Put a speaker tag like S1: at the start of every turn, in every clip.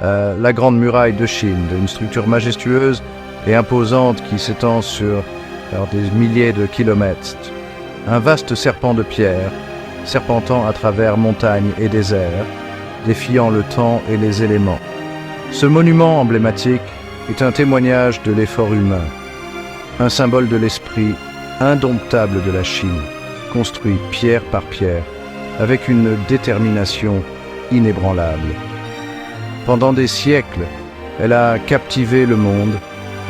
S1: la Grande Muraille de Chine, une structure majestueuse et imposante qui s'étend sur des milliers de kilomètres. Un vaste serpent de pierre, serpentant à travers montagnes et déserts, défiant le temps et les éléments. Ce monument emblématique est un témoignage de l'effort humain, un symbole de l'esprit indomptable de la Chine, construit pierre par pierre, avec une détermination inébranlable. Pendant des siècles, elle a captivé le monde,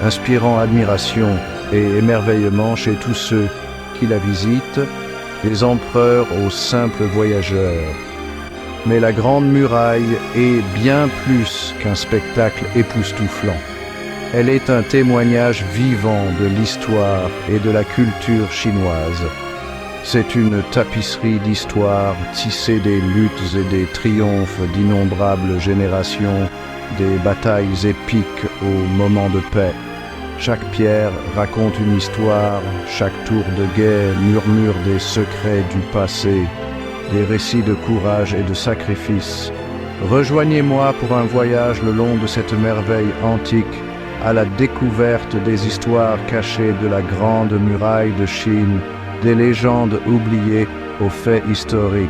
S1: inspirant admiration et émerveillement chez tous ceux qui la visitent, des empereurs aux simples voyageurs. Mais la Grande Muraille est bien plus qu'un spectacle époustouflant. Elle est un témoignage vivant de l'histoire et de la culture chinoise. C'est une tapisserie d'histoire tissée des luttes et des triomphes d'innombrables générations, des batailles épiques aux moments de paix. Chaque pierre raconte une histoire, chaque tour de guet murmure des secrets du passé, des récits de courage et de sacrifice. Rejoignez-moi pour un voyage le long de cette merveille antique, à la découverte des histoires cachées de la Grande Muraille de Chine, des légendes oubliées aux faits historiques.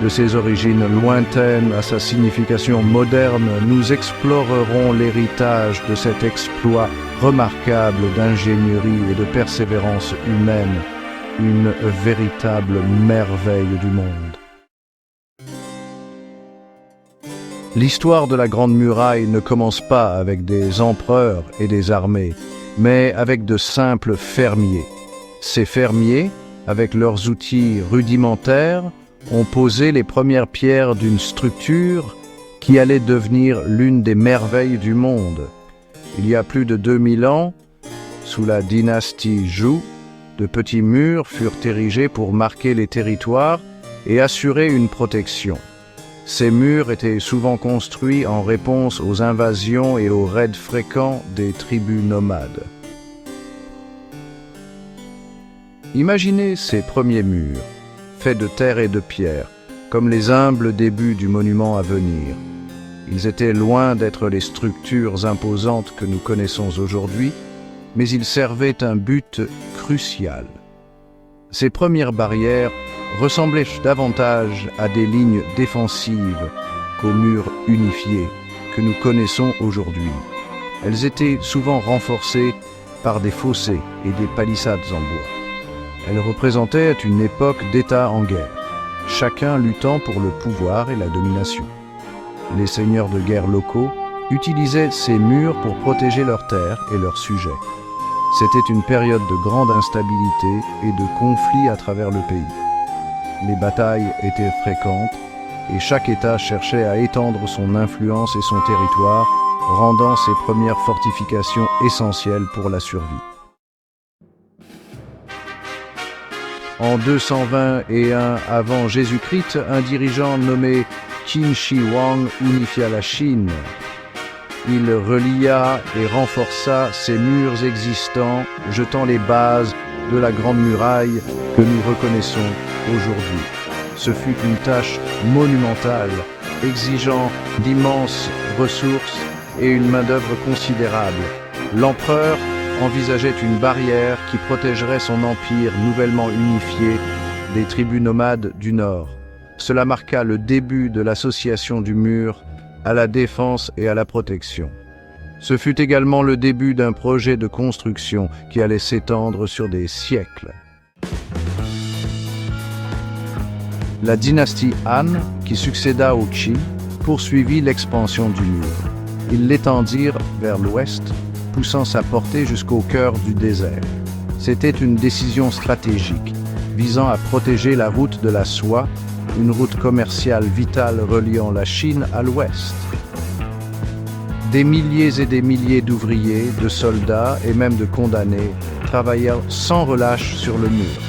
S1: De ses origines lointaines à sa signification moderne, nous explorerons l'héritage de cet exploit remarquable d'ingénierie et de persévérance humaine, une véritable merveille du monde. L'histoire de la Grande Muraille ne commence pas avec des empereurs et des armées, mais avec de simples fermiers. Ces fermiers, avec leurs outils rudimentaires, ont posé les premières pierres d'une structure qui allait devenir l'une des merveilles du monde. Il y a plus de 2000 ans, sous la dynastie Zhou, de petits murs furent érigés pour marquer les territoires et assurer une protection. Ces murs étaient souvent construits en réponse aux invasions et aux raids fréquents des tribus nomades. Imaginez ces premiers murs, faits de terre et de pierre, comme les humbles débuts du monument à venir. Ils étaient loin d'être les structures imposantes que nous connaissons aujourd'hui, mais ils servaient un but crucial. Ces premières barrières ressemblaient davantage à des lignes défensives qu'aux murs unifiés que nous connaissons aujourd'hui. Elles étaient souvent renforcées par des fossés et des palissades en bois. Elles représentaient une époque d'État en guerre, chacun luttant pour le pouvoir et la domination. Les seigneurs de guerre locaux utilisaient ces murs pour protéger leurs terres et leurs sujets. C'était une période de grande instabilité et de conflits à travers le pays. Les batailles étaient fréquentes et chaque État cherchait à étendre son influence et son territoire, rendant ses premières fortifications essentielles pour la survie. En 221 avant Jésus-Christ, un dirigeant nommé Qin Shi Huang unifia la Chine. Il relia et renforça ces murs existants, jetant les bases de la Grande Muraille que nous reconnaissons aujourd'hui. Ce fut une tâche monumentale, exigeant d'immenses ressources et une main-d'œuvre considérable. L'empereur envisageait une barrière qui protégerait son empire nouvellement unifié des tribus nomades du Nord. Cela marqua le début de l'association du mur à la défense et à la protection. Ce fut également le début d'un projet de construction qui allait s'étendre sur des siècles. La dynastie Han, qui succéda au Qi, poursuivit l'expansion du mur. Ils l'étendirent vers l'ouest, poussant sa portée jusqu'au cœur du désert. C'était une décision stratégique, visant à protéger la route de la soie, une route commerciale vitale reliant la Chine à l'ouest. Des milliers et des milliers d'ouvriers, de soldats et même de condamnés travaillèrent sans relâche sur le mur.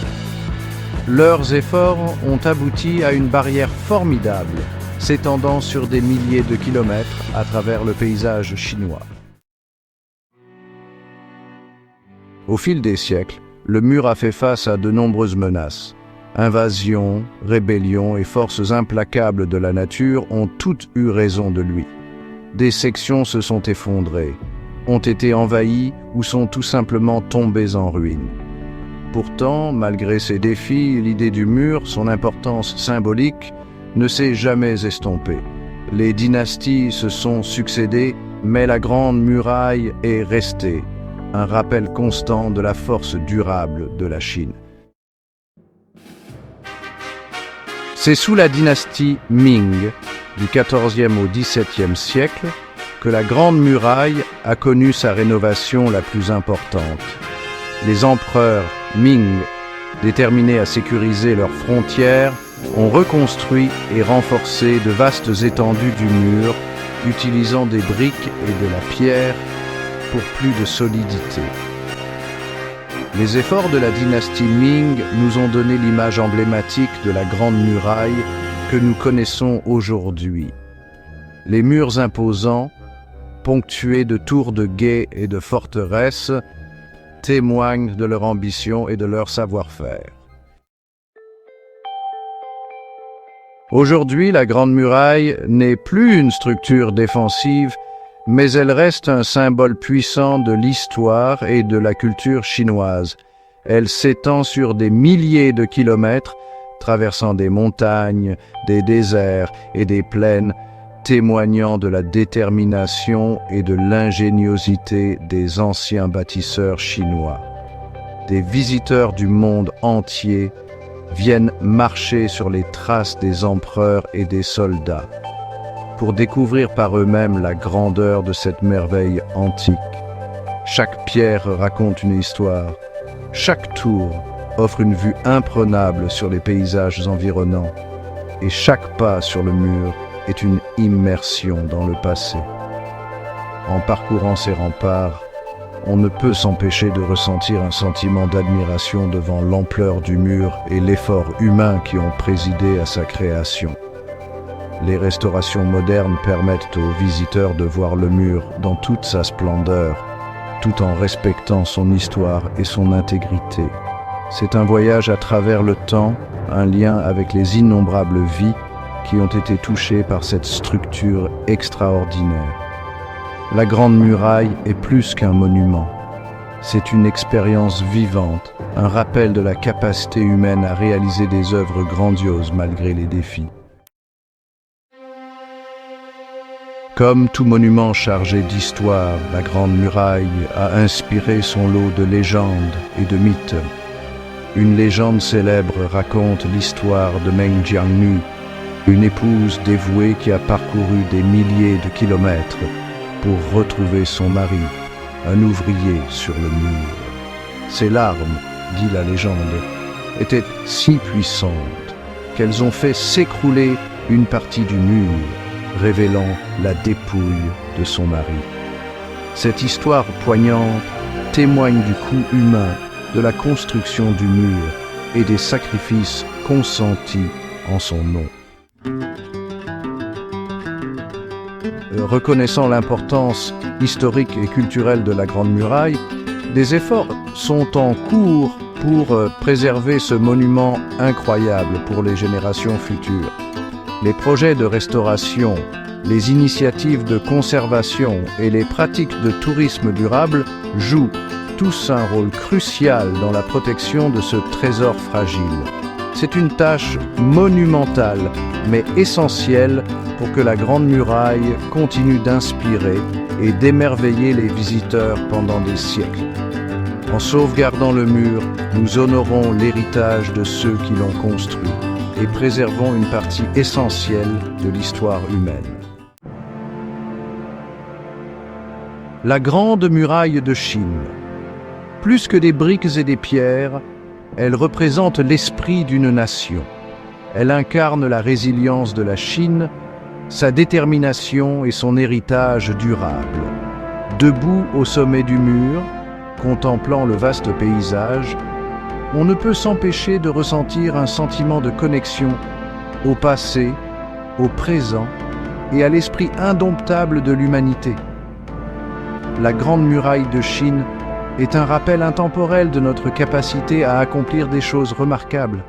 S1: Leurs efforts ont abouti à une barrière formidable, s'étendant sur des milliers de kilomètres à travers le paysage chinois. Au fil des siècles, le mur a fait face à de nombreuses menaces. Invasions, rébellions et forces implacables de la nature ont toutes eu raison de lui. des sections se sont effondrées, ont été envahies ou sont tout simplement tombées en ruine. Pourtant, malgré ces défis, l'idée du mur, son importance symbolique, ne s'est jamais estompée. Les dynasties se sont succédées, mais la Grande Muraille est restée, un rappel constant de la force durable de la Chine. C'est sous la dynastie Ming, du XIVe au XVIIe siècle, que la Grande Muraille a connu sa rénovation la plus importante. Les empereurs Ming, déterminés à sécuriser leurs frontières, ont reconstruit et renforcé de vastes étendues du mur, utilisant des briques et de la pierre pour plus de solidité. Les efforts de la dynastie Ming nous ont donné l'image emblématique de la Grande Muraille que nous connaissons aujourd'hui. Les murs imposants, ponctués de tours de guet et de forteresses, témoignent de leur ambition et de leur savoir-faire. Aujourd'hui, la Grande Muraille n'est plus une structure défensive, mais elle reste un symbole puissant de l'histoire et de la culture chinoise. Elle s'étend sur des milliers de kilomètres, traversant des montagnes, des déserts et des plaines, témoignant de la détermination et de l'ingéniosité des anciens bâtisseurs chinois. Des visiteurs du monde entier viennent marcher sur les traces des empereurs et des soldats pour découvrir par eux-mêmes la grandeur de cette merveille antique. Chaque pierre raconte une histoire, chaque tour offre une vue imprenable sur les paysages environnants et chaque pas sur le mur est une immersion dans le passé. En parcourant ces remparts, on ne peut s'empêcher de ressentir un sentiment d'admiration devant l'ampleur du mur et l'effort humain qui ont présidé à sa création. Les restaurations modernes permettent aux visiteurs de voir le mur dans toute sa splendeur, tout en respectant son histoire et son intégrité. C'est un voyage à travers le temps, un lien avec les innombrables vies qui ont été touchées par cette structure extraordinaire. La Grande Muraille est plus qu'un monument. C'est une expérience vivante, un rappel de la capacité humaine à réaliser des œuvres grandioses malgré les défis. Comme tout monument chargé d'histoire, la Grande Muraille a inspiré son lot de légendes et de mythes. Une légende célèbre raconte l'histoire de Meng Jiannu, une épouse dévouée qui a parcouru des milliers de kilomètres pour retrouver son mari, un ouvrier sur le mur. Ses larmes, dit la légende, étaient si puissantes qu'elles ont fait s'écrouler une partie du mur, révélant la dépouille de son mari. Cette histoire poignante témoigne du coût humain de la construction du mur et des sacrifices consentis en son nom. Reconnaissant l'importance historique et culturelle de la Grande Muraille, des efforts sont en cours pour préserver ce monument incroyable pour les générations futures. Les projets de restauration, les initiatives de conservation et les pratiques de tourisme durable jouent tous un rôle crucial dans la protection de ce trésor fragile. C'est une tâche monumentale, mais essentielle pour que la Grande Muraille continue d'inspirer et d'émerveiller les visiteurs pendant des siècles. En sauvegardant le mur, nous honorons l'héritage de ceux qui l'ont construit et préservons une partie essentielle de l'histoire humaine. La Grande Muraille de Chine. Plus que des briques et des pierres, elle représente l'esprit d'une nation. Elle incarne la résilience de la Chine, sa détermination et son héritage durable. Debout au sommet du mur, contemplant le vaste paysage, on ne peut s'empêcher de ressentir un sentiment de connexion au passé, au présent et à l'esprit indomptable de l'humanité. La Grande Muraille de Chine est un rappel intemporel de notre capacité à accomplir des choses remarquables.